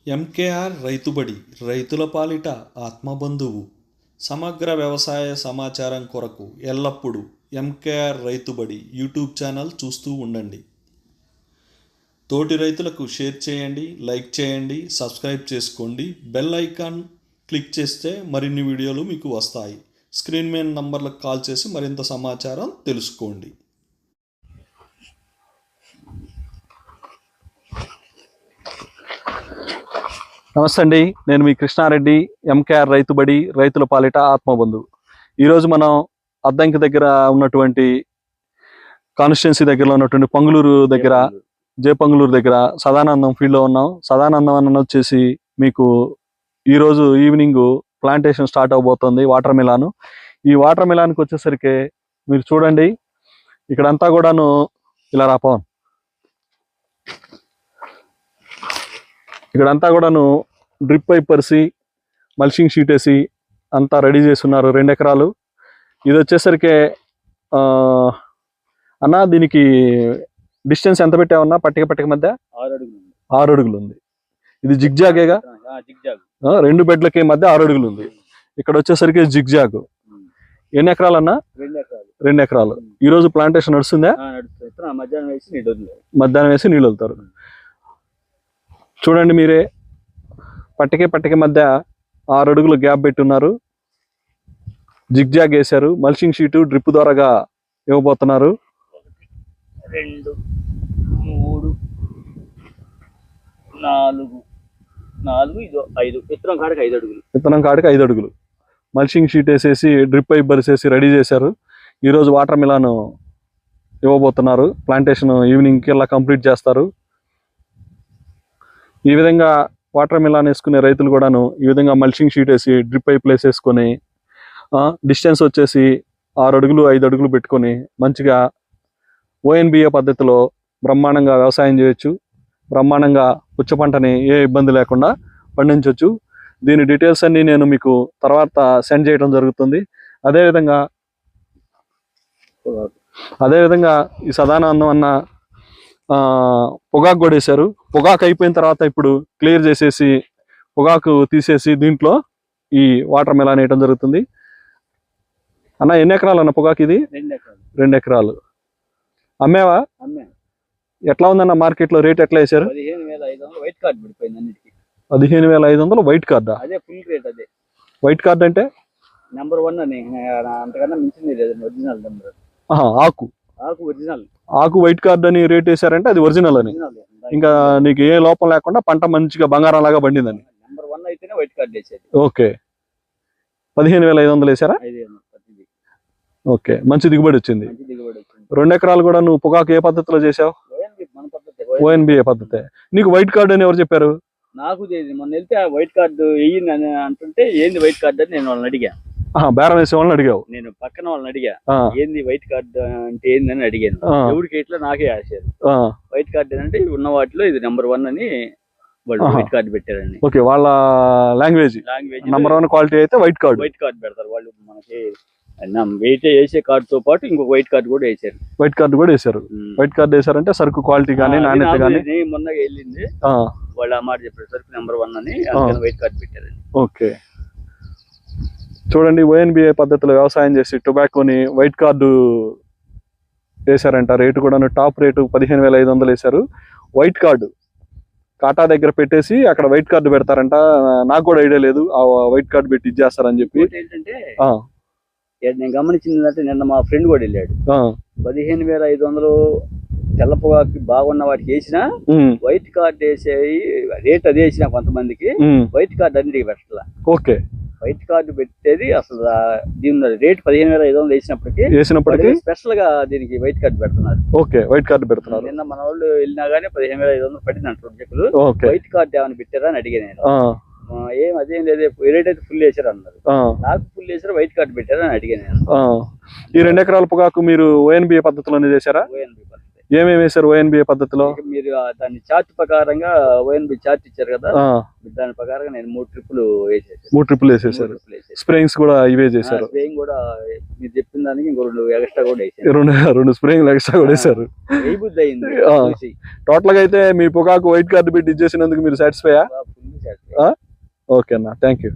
MKR Rythu Badi రైతుల పాలిట ఆత్మబంధువు. సమగ్ర వ్యవసాయ సమాచారం కొరకు ఎల్లప్పుడూ ఎంకేఆర్ రైతుబడి యూట్యూబ్ ఛానల్ చూస్తూ ఉండండి. తోటి రైతులకు షేర్ చేయండి, లైక్ చేయండి, సబ్స్క్రైబ్ చేసుకోండి. బెల్ ఐకాన్ క్లిక్ చేస్తే మరిన్ని వీడియోలు మీకు వస్తాయి. స్క్రీన్ మీద నంబర్లకు కాల్ చేసి మరింత సమాచారం తెలుసుకోండి. నమస్తే అండి, నేను మీ కృష్ణారెడ్డి, ఎంకేఆర్ రైతుబడి రైతుల పాలిట ఆత్మబంధువు. ఈరోజు మనం అద్దంకి దగ్గర ఉన్నటువంటి కాన్స్టిట్యున్సీ దగ్గరలో ఉన్నటువంటి పంగులూరు దగ్గర, జయపంగులూరు దగ్గర సదానందం ఫీల్డ్లో ఉన్నాం. సదానందం అన్న వచ్చేసి మీకు ఈరోజు ఈవినింగ్ ప్లాంటేషన్ స్టార్ట్ అవబోతుంది, వాటర్ మిలాను. ఈ వాటర్ మిలాన్కి వచ్చేసరికి మీరు చూడండి, ఇక్కడంతా కూడాను ఇలా పవన్, ఇక్కడంతా కూడాను డ్రిప్ పైప్ పరిసి మల్చింగ్ షీట్ వేసి అంతా రెడీ చేస్తున్నారు. 2 ఎకరాలు. ఇది వచ్చేసరికి అన్న దీనికి డిస్టెన్స్ ఎంత పెట్టామన్నా? పట్టిక మధ్య 6 అడుగులు ఉంది. ఇది జిగ్జాగేగా, 2 బెడ్లకి మధ్య 6 అడుగులు ఉంది. ఇక్కడ వచ్చేసరికి జిగ్జాగ్. ఎన్ని ఎకరాలన్నా? 2 ఎకరాలు. ఈరోజు ప్లాంటేషన్ నడుస్తుందా? మధ్యాహ్నం వేసి నీళ్ళు వదులుతారు. చూడండి మీరే, పట్టిక మధ్య 6 అడుగులు గ్యాప్ పెట్టున్నారు. జిగ్జాగ్ వేశారు. మల్చింగ్ షీటు డ్రిప్ ద్వారాగా ఇవ్వబోతున్నారు. 2 3 4 ఇదో 5 విత్తనం కాడికి 5 అడుగులు. విత్తనం కాడికి 5 అడుగులు మల్చింగ్ షీట్ వేసేసి డ్రిప్ పైప్ బరిసేసి రెడీ చేశారు. ఈరోజు వాటర్ మిలాన్ ఇవ్వబోతున్నారు. ప్లాంటేషన్ ఈవినింగ్కి ఇలా కంప్లీట్ చేస్తారు. ఈ విధంగా వాటర్ మిలాన్ వేసుకునే రైతులు కూడాను ఈ విధంగా మల్చింగ్ షీట్ వేసి డ్రిప్ పైప్ ప్లేస్ వేసుకొని డిస్టెన్స్ వచ్చేసి 6 అడుగులు 5 అడుగులు పెట్టుకొని మంచిగా ONBA పద్ధతిలో బ్రహ్మాండంగా వ్యవసాయం చేయొచ్చు. బ్రహ్మాండంగా పుచ్చ పంటని ఏ ఇబ్బంది లేకుండా పండించవచ్చు. దీని డీటెయిల్స్ అన్నీ నేను మీకు తర్వాత సెండ్ చేయడం జరుగుతుంది. అదేవిధంగా ఈ సదానందం అన్న పొగాకు కూడా వేశారు. పొగాకు అయిపోయిన తర్వాత ఇప్పుడు క్లియర్ చేసేసి పొగాకు తీసేసి దీంట్లో ఈ వాటర్ మిలాన్ వేయడం జరుగుతుంది. అన్న ఎన్ని ఎకరాలు అన్న పొగాకు? ఇది 2 ఎకరాలు. అమ్మేవా? ఎట్లా ఉందన్న మార్కెట్లో రేట్ ఎట్లా వేశారు? 15,500 వైట్ కార్డ్ పడిపోయింది అన్నిటికీ. 15,500 వైట్ కార్డా? అదే ఫుల్ రేట్. అదే వైట్ కార్డ్ అంటే నెంబర్ 1 అని, అంతకన్నా మించింది లేదు. Original number. ఆకు ఒరిజినల్. ఆకు వైట్ కార్డ్ అని రేట్ వేసారంటే అది ఒరిజినల్ అని. ఇంకా నీకు ఏ లోపం లేకుండా పంట మంచిగా బంగారం లాగా పండిందని. నెంబర్ 1 అయితేనే వైట్ కార్డ్ వేసేది. ఓకే. 15,500 వేసారా? ఓకే, మంచి దిగుబడి వచ్చింది. 2 ఎకరాలు కూడా నువ్వు పొగాకు ఏ పద్ధతిలో చేసావు? ONBA పద్ధతి. నీకు వైట్ కార్డ్ అని ఎవరు చెప్పారు? నాకు మొన్న వెళ్తే వైట్ కార్డు వేయింది అని అంటుంటే ఏంది వైట్ కార్డు అని నేను వాళ్ళని అడిగా. బేరం వేసే వాళ్ళని అడిగావు? నేను పక్కన వాళ్ళని అడిగా, ఏంది వైట్ కార్డు అంటే ఏందని అడిగాను. ఎవరికి ఇట్లా నాకే ఆశారు. వైట్ కార్డు అంటే ఉన్న వాటిలో ఇది నెంబర్ 1 అని వాళ్ళు వైట్ కార్డు పెట్టారండి. ఓకే, వాళ్ళ లాంగ్వేజ్ నెంబర్ 1 క్వాలిటీ అయితే వైట్ కార్డు పెడతారు వాళ్ళు. మనకి వెయిట్ వేసే కార్డు తో పాటు ఇంకొక వైట్ కార్డు కూడా వేసారు. వైట్ కార్డు వేసారంటే సరుకు క్వాలిటీ కానీ నాణ్యత కానీ. మొన్న వెళ్ళింది, వాళ్ళు ఆ మాట చెప్పారు, సరుకు నెంబర్ 1 అని వైట్ కార్డు పెట్టారండి. ఓకే, చూడండి, ONBA పద్ధతిలో వ్యవసాయం చేసి టొబాకోని వైట్ కార్డు వేశారంట. రేటు కూడా టాప్ రేటు 15,500 వేశారు. వైట్ కార్డు కాటా దగ్గర పెట్టేసి అక్కడ వైట్ కార్డు పెడతారంట. నాకు కూడా ఐడియా లేదు ఆ వైట్ కార్డు పెట్టి ఇచ్చేస్తారని చెప్పి. ఏంటంటే నేను గమనించింది, నిన్న మా ఫ్రెండ్ కూడా వెళ్ళాడు. 15,500 తెల్ల పొగాకి బాగున్న వాటికి వేసినా వైట్ కార్డు వేసేవి రేట్ అదే వేసినా కొంతమందికి వైట్ కార్డు అన్నిటికి పెట్టాల. ఓకే, వైట్ కార్డు పెట్టేది అసలు దీని రేట్ 15,500 వేసినప్పటికీ స్పెషల్ గా దీనికి వైట్ కార్డు పెడుతున్నారు. ఓకే, వైట్ కార్డు పెడుతున్నారు. నిన్న మన వాళ్ళు వెళ్ళినా గానీ 15,500 పడింది అంటారు చెక్కులు. వైట్ కార్డు ఏమైనా పెట్టారా అని అడిగాను నేను. ఏం అదేం లేదు, రేట్ అయితే ఫుల్ వేసారు అన్నారు. నాకు ఫుల్ వేసారు, వైట్ కార్డు పెట్టారా అని అడిగాను నేను. ఈ 2 ఎకరాల పొగాకు మీరు ONBA పద్ధతిలోనే చేశారా? ONBA పద్ధతి. ఏమేమి వేశారు ONBA పద్ధతిలో? మీరు దాన్ని చార్ట్ ప్రకారంగా ONBA చార్ట్ ఇచ్చారు కదా, దాని ప్రకారంగా నేను 3 ట్రిప్పులు వేసేసాను. 3 ట్రిప్పులు వేసేసారు. స్ప్రేయింగ్స్ కూడా ఇవే చేశారు. స్ప్రేయింగ్ కూడా మీరు చెప్పిన దానికి ఇంకో 2 ఎక్స్ట్రా కూడా వేసారు. 2 స్ప్రేయింగ్ ఎక్స్ట్రా కూడా వేసారు. బుద్ధి అయింది. టోటల్ గా అయితే మీ పొగాకు వైట్ కార్డు పెట్టి ఇచ్చేసినందుకు మీరు సాటిస్ఫైయా? ఓకే అన్న, థ్యాంక్ యూ.